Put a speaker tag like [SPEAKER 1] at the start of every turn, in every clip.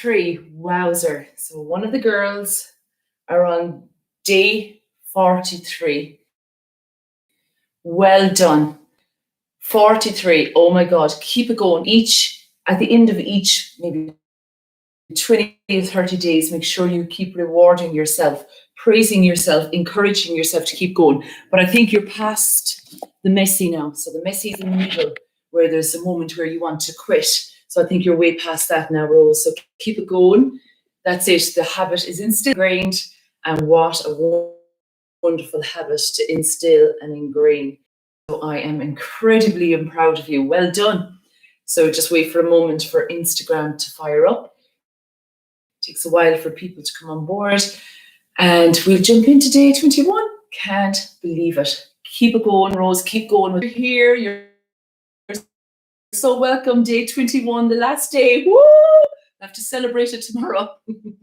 [SPEAKER 1] 43. Wowzer. So one of the girls are on day 43. Well done. 43. Oh my God. Keep it going. At the end of each, maybe 20 or 30 days, make sure you keep rewarding yourself, praising yourself, encouraging yourself to keep going. But I think you're past the messy now. So the messy is in the middle, where there's a moment where you want to quit. So I think you're way past that now, Rose. So keep it going. That's it. The habit is ingrained. And what a wonderful habit to instill and ingrain. So I am incredibly proud of you. Well done. So just wait for a moment for Instagram to fire up. It takes a while for people to come on board. And we'll jump into day 21. Can't believe it. Keep it going, Rose. Keep going. You're here. You're so welcome. Day 21, the last day. Woo! We'll have to celebrate it tomorrow. We'll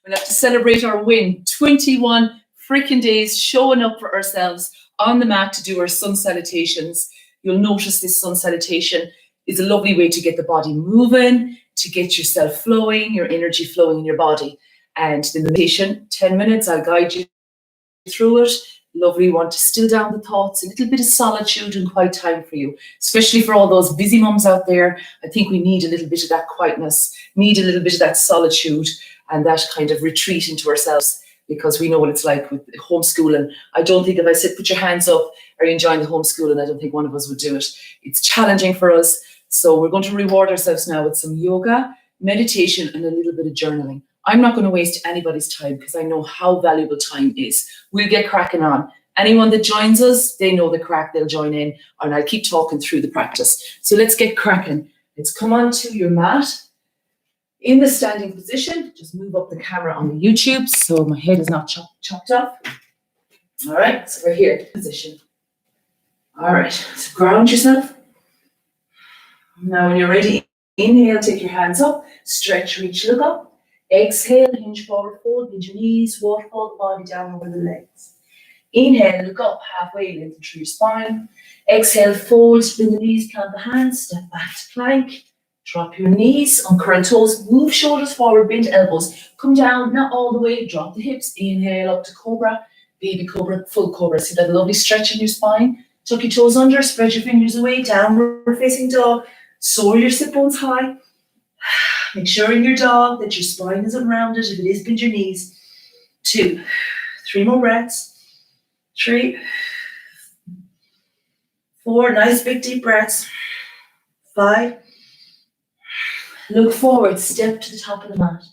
[SPEAKER 1] have to celebrate our win. 21 freaking days showing up for ourselves on the mat to do our sun salutations. You'll notice this sun salutation is a lovely way to get the body moving, to get yourself flowing, your energy flowing in your body. And the meditation, 10 minutes, I'll guide you through it. Lovely one to still down the thoughts, a little bit of solitude and quiet time for you, especially for all those busy mums out there. I think we need a little bit of that quietness, need a little bit of that solitude and that kind of retreat into ourselves, because we know what it's like with homeschooling. I don't think if I said, put your hands up, are you enjoying the homeschooling? I don't think one of us would do it. It's challenging for us. So we're going to reward ourselves now with some yoga, meditation, and a little bit of journaling. I'm not going to waste anybody's time because I know how valuable time is. We'll get cracking on. Anyone that joins us, they know the crack, they'll join in, and I'll keep talking through the practice. So let's get cracking. Let's come onto your mat in the standing position. Just move up the camera on the YouTube so my head is not chopped off. All right, so we're here, position. All right, so ground yourself. Now when you're ready, inhale, take your hands up, stretch, reach, look up. Exhale, hinge forward, fold, bend your knees, waterfall the body down over the legs. Inhale, look up halfway, lengthen through your spine. Exhale, fold, bend the knees, plant the hands, step back to plank. Drop your knees, uncurl toes, move shoulders forward, bend elbows. Come down, not all the way, drop the hips. Inhale up to cobra, baby cobra, full cobra. See that lovely stretch in your spine? Tuck your toes under, spread your fingers away, downward facing dog. Soar your sit bones high. Make sure in your dog that your spine isn't rounded. If it is, bend your knees. 2, 3 more breaths. 3, 4, nice big deep breaths. 5. Look forward, step to the top of the mat.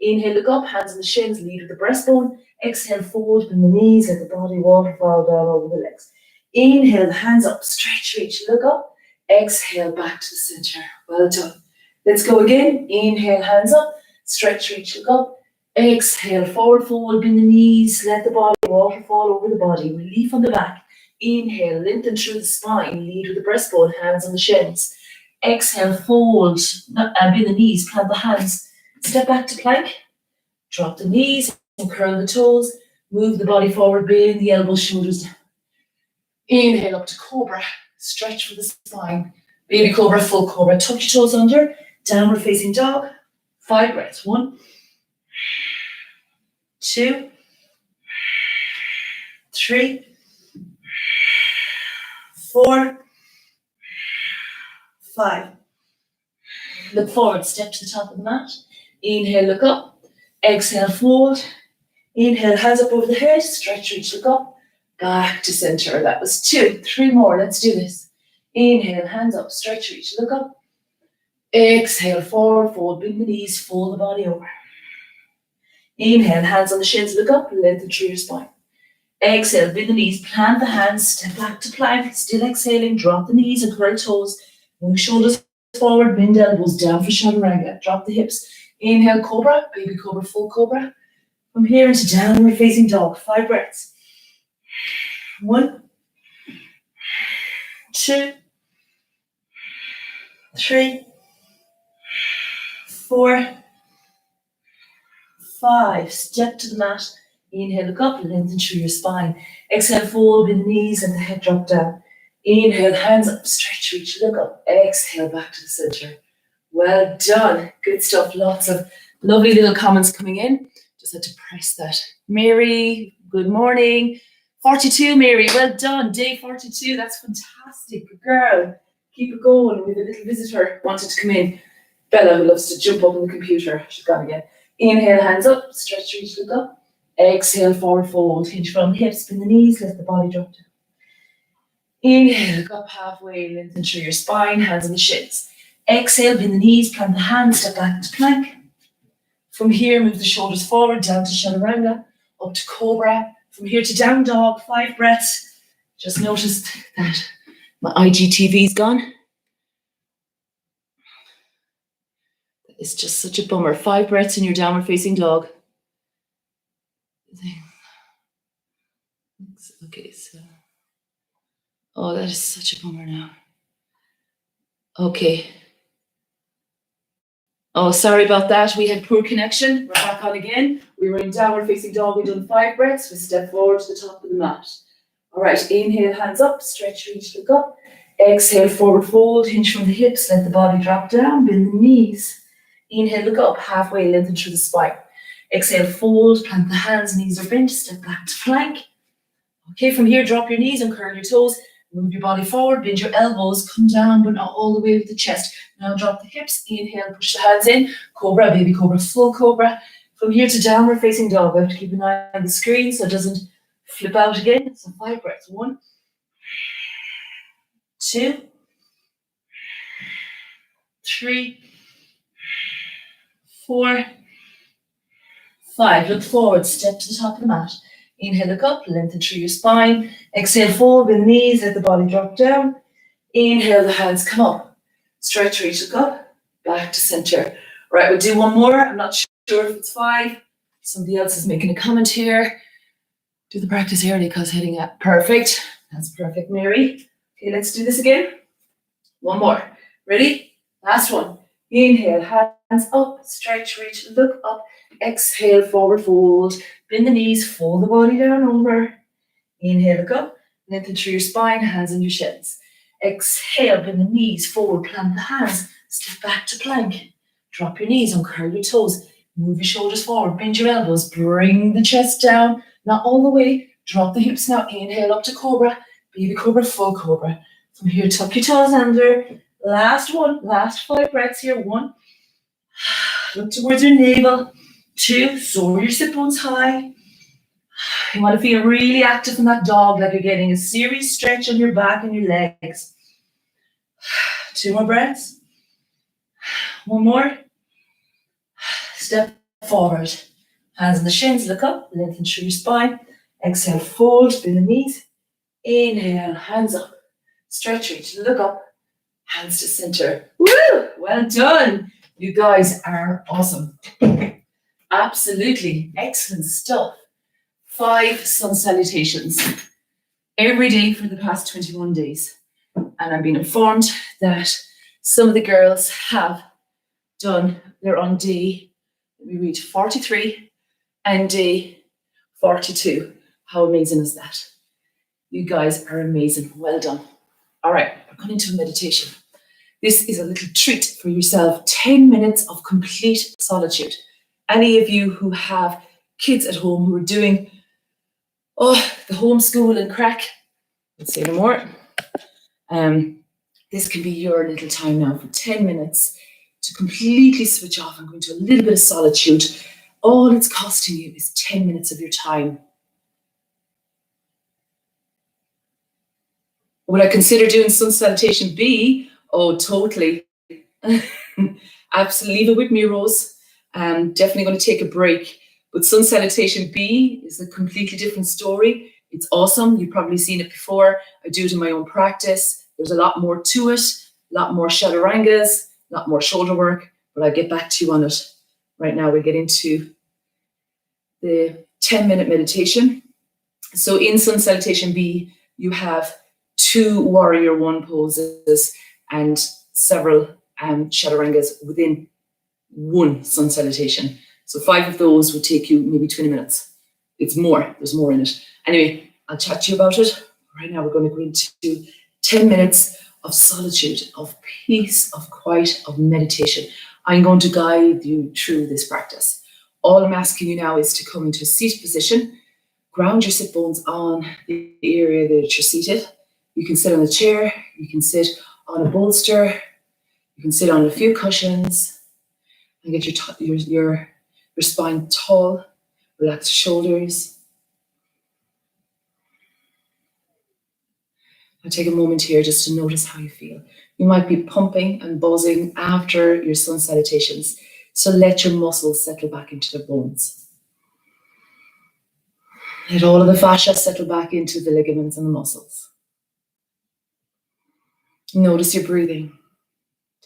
[SPEAKER 1] Inhale, look up, hands on the shins, lead with the breastbone. Exhale, fold, bend the knees, let the body waterfall down over the legs. Inhale, the hands up, stretch, reach, look up. Exhale, back to the center. Well done. Let's go again. Inhale, hands up, stretch, reach, look up. Exhale, forward fold, bend the knees, let the body waterfall over the body. Relief on the back. Inhale, lengthen through the spine, lead with the breastbone, hands on the shins. Exhale, fold, bend the knees, plant the hands. Step back to plank. Drop the knees and curl the toes. Move the body forward, bend the elbows, shoulders down. Inhale up to cobra. Stretch for the spine. Baby cobra, full cobra. Tuck your toes under. Downward facing dog. 5 breaths. 1, 2, 3, 4, 5. Look forward. Step to the top of the mat. Inhale, look up. Exhale, fold. Inhale, hands up over the head. Stretch, reach, look up. Back to center. That was 2. 3 more. Let's do this. Inhale, hands up, stretch, reach, look up. Exhale, forward, fold, bend the knees, fold the body over. Inhale, hands on the shins, look up, lengthen through your spine. Exhale, bend the knees, plant the hands, step back to plank, still exhaling, drop the knees and curl toes. Move shoulders forward, bend elbows down for chaturanga. Drop the hips. Inhale, cobra, baby cobra, full cobra. From here into downward facing dog. 5 breaths. 1, 2, 3, 4, 5. Step to the mat. Inhale, look up, lengthen through your spine. Exhale, fold, bend the knees and the head drop down. Inhale, hands up, stretch, reach, look up. Exhale, back to the center. Well done. Good stuff. Lots of Lovely little comments coming in. Just had to press that. Mary, good morning. 42, Mary, well done. Day 42, that's fantastic. Good girl. Keep it going. We have a little visitor wanted to come in. Bella, who loves to jump up on the computer. She's gone again. Inhale, hands up, stretch, reach, look up. Exhale, forward fold, hinge from the hips, bend the knees, let the body drop down. Inhale, look up halfway, lengthen through your spine, hands on the shins. Exhale, bend the knees, plant the hands, step back to plank. From here, move the shoulders forward, down to chaturanga, up to cobra. From here to down dog, 5 breaths. Just noticed that my IGTV's gone. It's just such a bummer. 5 breaths in your downward facing dog. Okay, so. Oh, that is such a bummer now. Okay. Oh, sorry about that. We had poor connection. We're back on again. We were in downward facing dog. We've done 5 breaths. We step forward to the top of the mat. All right, inhale, hands up, stretch, reach, look up. Exhale, forward fold, hinge from the hips, let the body drop down, bend the knees. Inhale, look up, halfway, lengthen through the spine. Exhale, fold, plant the hands, knees are bent, step back to plank. Okay, from here, drop your knees and curl your toes. Move your body forward, bend your elbows, come down, but not all the way with the chest. Now drop the hips, inhale, push the hands in. Cobra, baby cobra, full cobra. From here to downward facing dog. I have to keep an eye on the screen so it doesn't flip out again. So 5 breaths. 1, 2, 3, 4, 5. Look forward, step to the top of the mat. Inhale, look up, lengthen through your spine. Exhale, forward, bend the knees, let the body drop down. Inhale, the hands come up. Stretch, reach, look up, back to center. Right, we'll do one more. I'm not sure if it's 5. Somebody else is making a comment here. Do the practice early because heading up. Perfect. That's perfect, Mary. Okay, let's do this again. One more. Ready? Last one. Inhale, hands up, stretch, reach, look up. Exhale, forward fold. Bend the knees, fold the body down over. Inhale, look up, lengthen through your spine, hands on your shins. Exhale, bend the knees forward, plant the hands, step back to plank. Drop your knees, uncurl your toes, move your shoulders forward, bend your elbows, bring the chest down, not all the way. Drop the hips now, inhale up to cobra, baby cobra, full cobra. From here, tuck your toes under. Last one, last 5 breaths here. 1, look towards your navel. 2, soar your sit bones high. You want to feel really active in that dog, like you're getting a serious stretch on your back and your legs. 2 more breaths. 1 more. Step forward. Hands on the shins, look up, lengthen through your spine. Exhale, fold, bend the knees. Inhale, hands up. Stretch, reach, look up. Hands to center. Woo! Well done. You guys are awesome. Absolutely excellent stuff. 5 sun salutations every day for the past 21 days. And I've been informed that some of the girls have done, they're on day, let me read, 43 and day 42. How amazing is that? You guys are amazing. Well done. All right, we're going into a meditation. This is a little treat for yourself. 10 minutes of complete solitude. Any of you who have kids at home who are doing the homeschool and crack, let's say no more. This can be your little time now for 10 minutes to completely switch off and go into a little bit of solitude. All it's costing you is 10 minutes of your time. Would I consider doing sun salutation B? Oh, totally. Absolutely. Leave it with me, Rose. Definitely going to take a break. But sun salutation B is a completely different story. It's awesome. You've probably seen it before. I do it in my own practice. There's a lot more to it, a lot more chaturangas, a lot more shoulder work, but I'll get back to you on it. Right now, we'll get into the 10-minute meditation. So in sun salutation B, you have 2 warrior 1 poses and several chaturangas within 1 sun salutation. So 5 of those would take you maybe 20 minutes. It's more, there's more in it. Anyway, I'll chat to you about it. Right now we're going to go into 10 minutes of solitude, of peace, of quiet, of meditation. I'm going to guide you through this practice. All I'm asking you now is to come into a seated position. Ground your sit bones on the area that you're seated. You can sit on a chair, you can sit on a bolster, you can sit on a few cushions and get your spine tall. Relax your shoulders. Now take a moment here just to notice how you feel. You might be pumping and buzzing after your sun salutations, so let your muscles settle back into their bones. Let all of the fascia settle back into the ligaments and the muscles. Notice your breathing.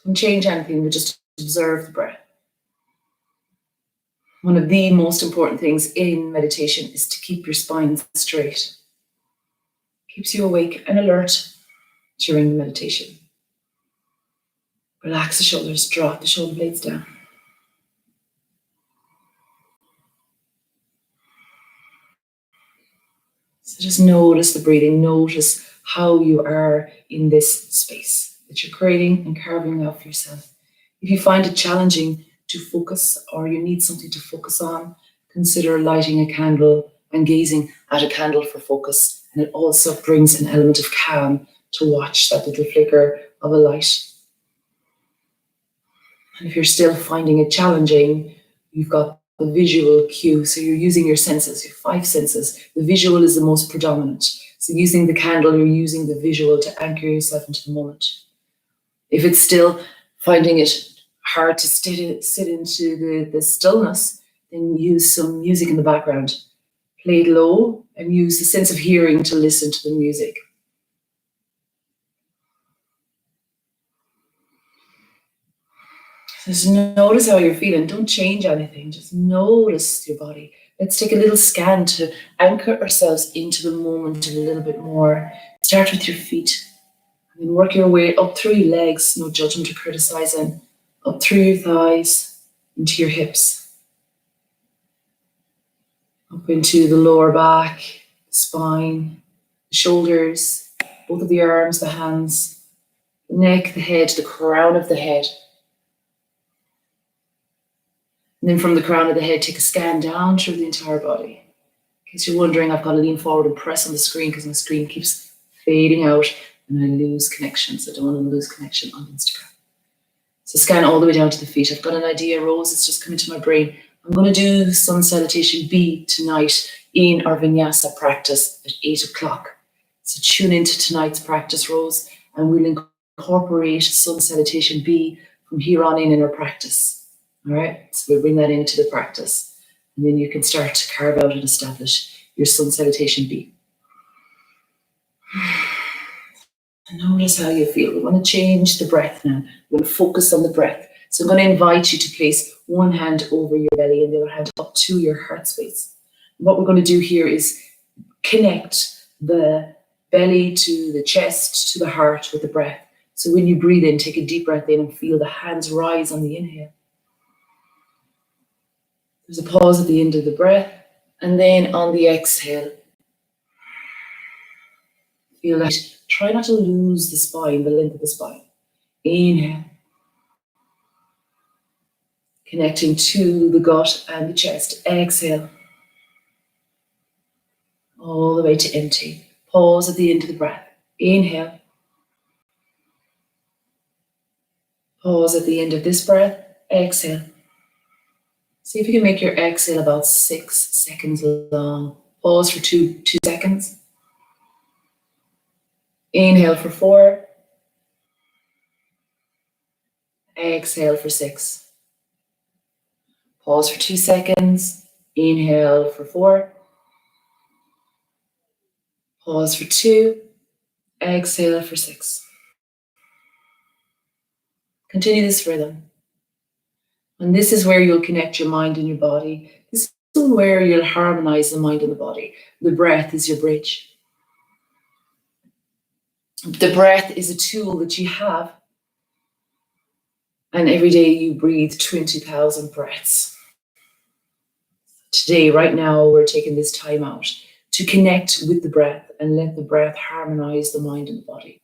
[SPEAKER 1] Don't change anything, but just observe the breath. One of the most important things in meditation is to keep your spine straight. Keeps you awake and alert during the meditation. Relax the shoulders, drop the shoulder blades down. So just notice the breathing, notice how you are in this space that you're creating and carving out for yourself. If you find it challenging to focus or you need something to focus on, consider lighting a candle and gazing at a candle for focus. And it also brings an element of calm to watch that little flicker of a light. And if you're still finding it challenging, you've got the visual cue. So you're using your senses, your 5 senses. The visual is the most predominant. So using the candle, you're using the visual to anchor yourself into the moment. If it's still finding it hard to sit into the stillness, then use some music in the background. Play it low and use the sense of hearing to listen to the music. Just notice how you're feeling. Don't change anything. Just notice your body. Let's take a little scan to anchor ourselves into the moment a little bit more. Start with your feet. And then work your way up through your legs. No judgment or criticizing. Up through your thighs, into your hips. Up into the lower back, spine, the shoulders, both of the arms, the hands, the neck, the head, the crown of the head. And then from the crown of the head, take a scan down through the entire body. In case you're wondering, I've got to lean forward and press on the screen because my screen keeps fading out and I lose connection. So I don't want to lose connection on Instagram. So scan all the way down to the feet. I've got an idea, Rose. It's just coming to my brain. I'm going to do Sun Salutation B tonight in our Vinyasa practice at 8 o'clock. So tune into tonight's practice, Rose, and we'll incorporate Sun Salutation B from here on in our practice. All right, so we'll bring that into the practice. And then you can start to carve out and establish your Sun Salutation B. Notice how you feel. We want to change the breath now. We're going to focus on the breath. So I'm going to invite you to place one hand over your belly and the other hand up to your heart space. What we're going to do here is connect the belly to the chest, to the heart with the breath. So when you breathe in, take a deep breath in and feel the hands rise on the inhale. There's a pause at the end of the breath. And then on the exhale, feel that. Try not to lose the spine, the length of the spine. Inhale. Connecting to the gut and the chest. Exhale. All the way to empty. Pause at the end of the breath. Inhale. Pause at the end of this breath. Exhale. See if you can make your exhale about 6 seconds long. Pause for 2 seconds. Inhale for 4. Exhale for 6. Pause for 2 seconds. Inhale for 4. Pause for 2. Exhale for 6. Continue this rhythm. And this is where you'll connect your mind and your body. This is where you'll harmonize the mind and the body. The breath is your bridge. The breath is a tool that you have. And every day you breathe 20,000 breaths. Today, right now, we're taking this time out to connect with the breath and let the breath harmonize the mind and the body.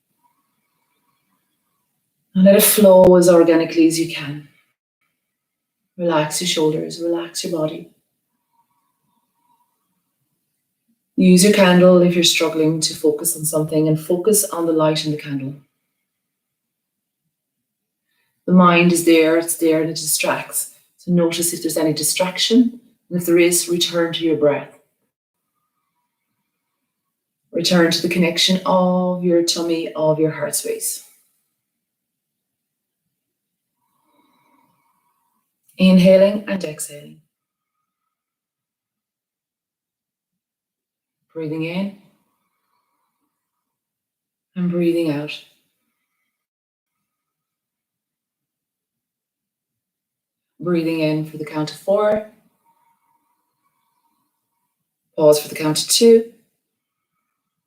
[SPEAKER 1] And let it flow as organically as you can. Relax your shoulders, relax your body. Use your candle if you're struggling to focus on something, and focus on the light in the candle. The mind is there, it's there, and it distracts. So notice if there's any distraction, and if there is, return to your breath. Return to the connection of your tummy, of your heart space. Inhaling and exhaling. Breathing in and breathing out. Breathing in for the count of 4. Pause for the count of 2.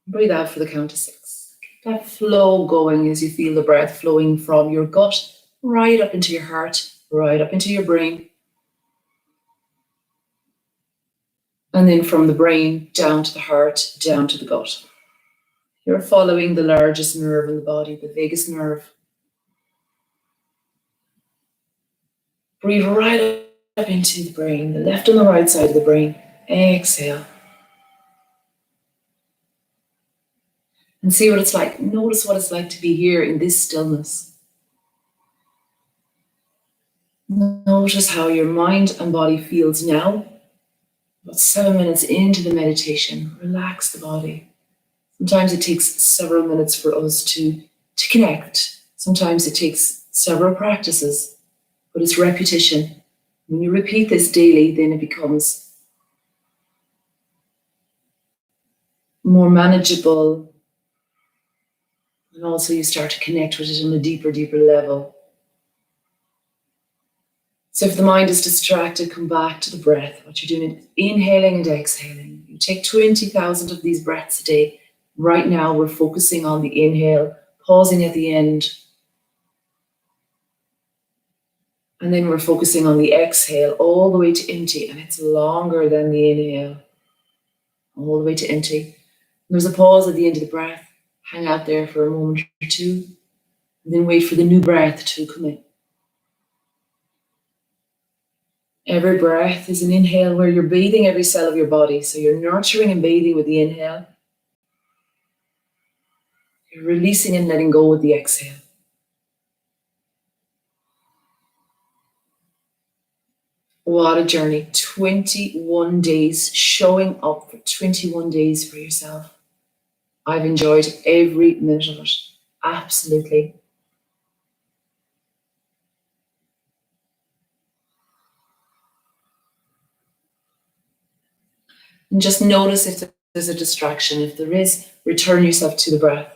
[SPEAKER 1] Breathe out for the count of 6. Keep that flow going as you feel the breath flowing from your gut right up into your heart, right up into your brain. And then from the brain down to the heart, down to the gut. You're following the largest nerve in the body, the vagus nerve. Breathe right up into the brain, the left and the right side of the brain. Exhale. And see what it's like. Notice what it's like to be here in this stillness. Notice how your mind and body feels now. About 7 minutes into the meditation, relax the body. Sometimes it takes several minutes for us to connect. Sometimes it takes several practices, but it's repetition. When you repeat this daily, then it becomes more manageable. And also you start to connect with it on a deeper, deeper level. So if the mind is distracted, come back to the breath. What you're doing is inhaling and exhaling. You take 20,000 of these breaths a day. Right now, we're focusing on the inhale, pausing at the end. And then we're focusing on the exhale all the way to empty. And it's longer than the inhale. All the way to empty. And there's a pause at the end of the breath. Hang out there for a moment or two. And then wait for the new breath to come in. Every breath is an inhale where you're bathing every cell of your body. So you're nurturing and bathing with the inhale. You're releasing and letting go with the exhale. What a journey. 21 days, showing up for 21 days for yourself. I've enjoyed every minute of it. Absolutely. And just notice if there's a distraction. If there is, return yourself to the breath.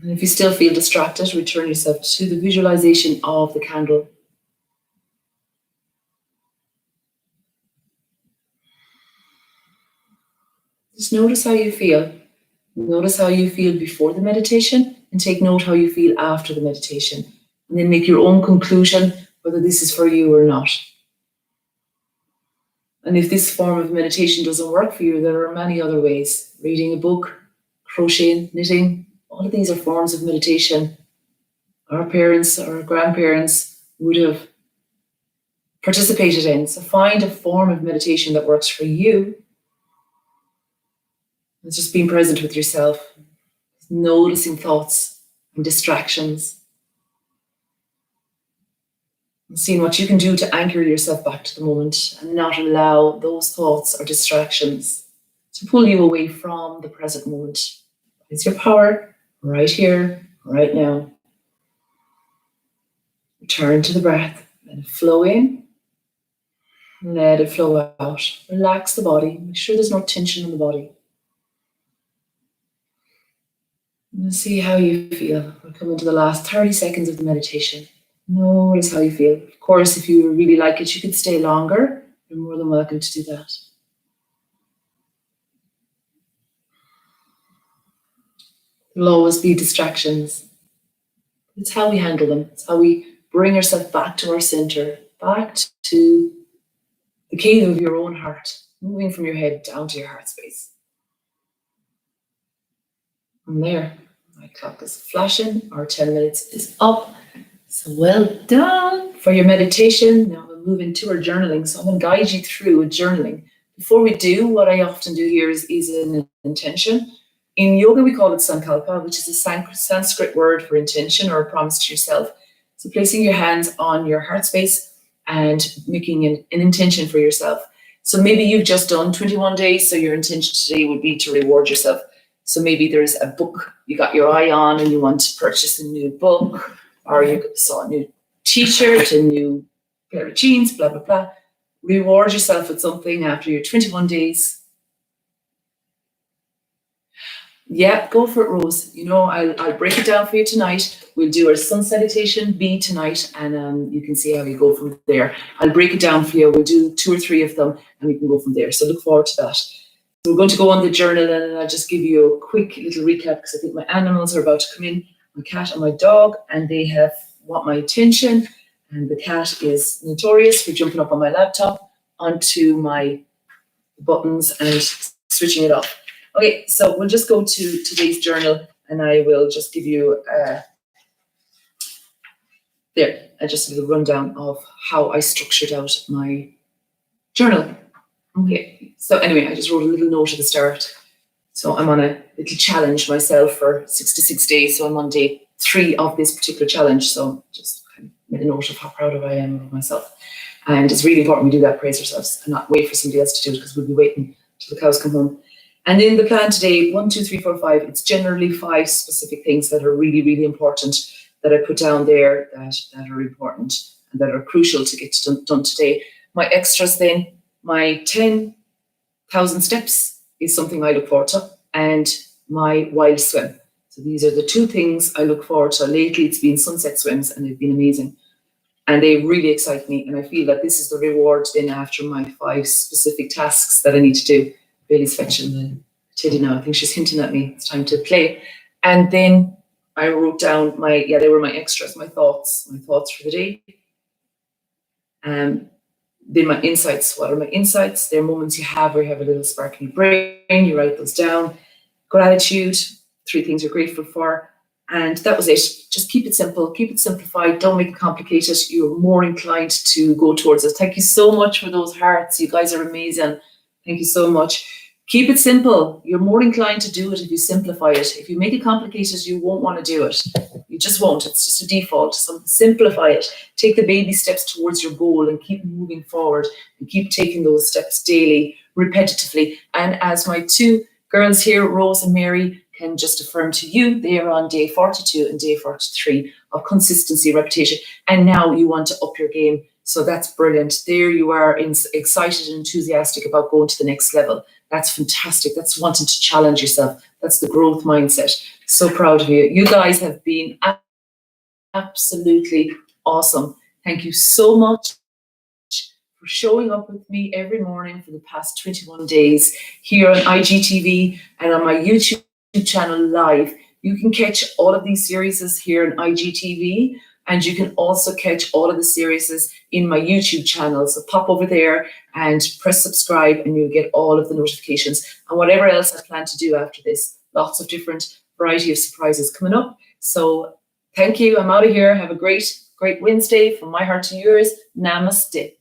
[SPEAKER 1] And if you still feel distracted, return yourself to the visualization of the candle. Just notice how you feel. Notice how you feel before the meditation, and take note how you feel after the meditation. And then make your own conclusion whether this is for you or not. And if this form of meditation doesn't work for you, there are many other ways. Reading a book, crocheting, knitting, all of these are forms of meditation. Our parents or our grandparents would have participated in. So find a form of meditation that works for you. It's just being present with yourself, noticing thoughts and distractions, and seeing what you can do to anchor yourself back to the moment and not allow those thoughts or distractions to pull you away from the present moment. It's your power right here, right now. Return to the breath. Let it flow in. Let it flow out. Relax the body. Make sure there's no tension in the body. And see how you feel. We're coming to the last 30 seconds of the meditation. Notice how you feel. Of course, if you really like it, you could stay longer. You're more than welcome to do that. There'll always be distractions. It's how we handle them. It's how we bring ourselves back to our center, back to the cave of your own heart, moving from your head down to your heart space. From there, My clock is flashing. Our 10 minutes is up. So well done for your meditation. Now we'll move into our journaling. So I'm going to guide you through a journaling. Before we do, what I often do here is an intention. In yoga, we call it sankalpa, which is a Sanskrit word for intention or a promise to yourself. So placing your hands on your heart space and making an intention for yourself. So maybe you've just done 21 days, so your intention today would be to reward yourself. So maybe there's a book you got your eye on and you want to purchase a new book, or you saw a new t-shirt, a new pair of jeans, blah, blah, blah. Reward yourself with something after your 21 days. Yeah, go for it, Rose. You know, I'll break it down for you tonight. We'll do our sun salutation B tonight, and you can see how you go from there. I'll break it down for you. We'll do 2 or 3 of them, and we can go from there. So look forward to that. So we're going to go on the journal, and I'll just give you a quick little recap because I think my animals are about to come in, my cat and my dog, and they want my attention. And the cat is notorious for jumping up on my laptop onto my buttons and switching it off. Okay, so we'll just go to today's journal, and I will just give you just a little rundown of how I structured out my journal. Okay, so anyway, I just wrote a little note at the start. So I'm on a little challenge myself for 66 days. So I'm on day 3 of this particular challenge. So just kind of made a note of how proud I am of myself. And it's really important we do that, praise ourselves, and not wait for somebody else to do it, because we'll be waiting till the cows come home. And in the plan today, 1, 2, 3, 4, 5, it's generally 5 specific things that are really, really important that I put down there that are important and that are crucial to get done today. My extras then, my 10,000 steps is something I look forward to, and my wild swim. So these are the 2 things I look forward to. Lately, it's been sunset swims, and they've been amazing. And they really excite me, and I feel that this is the reward then after my 5 specific tasks that I need to do. Bailey's fetching the teddy now. I think she's hinting at me it's time to play. And then I wrote down they were my extras, my thoughts for the day. Then my insights. What are my insights? They're moments you have where you have a little spark in your brain. You write those down. Gratitude, 3 things you're grateful for. And that was it. Just keep it simple, keep it simplified. Don't make it complicated. You're more inclined to go towards it. Thank you so much for those hearts. You guys are amazing. Thank you so much. Keep it simple. You're more inclined to do it if you simplify it. If you make it complicated, you won't want to do it. You just won't. It's just a default. So simplify it. Take the baby steps towards your goal and keep moving forward and keep taking those steps daily, repetitively. And as my 2 girls here, Rose and Mary, can just affirm to you, they are on day 42 and day 43 of consistency, repetition. And now you want to up your game. So that's brilliant. There you are, excited and enthusiastic about going to the next level. That's fantastic. That's wanting to challenge yourself. That's the growth mindset. So proud of you. You guys have been absolutely awesome. Thank you so much for showing up with me every morning for the past 21 days here on IGTV and on my YouTube channel live. You can catch all of these series here on IGTV, and you can also catch all of the series in my YouTube channel. So pop over there and press subscribe, and you'll get all of the notifications and whatever else I plan to do after this. Lots of different variety of surprises coming up. So thank you. I'm out of here. Have a great Wednesday. From my heart to yours. Namaste.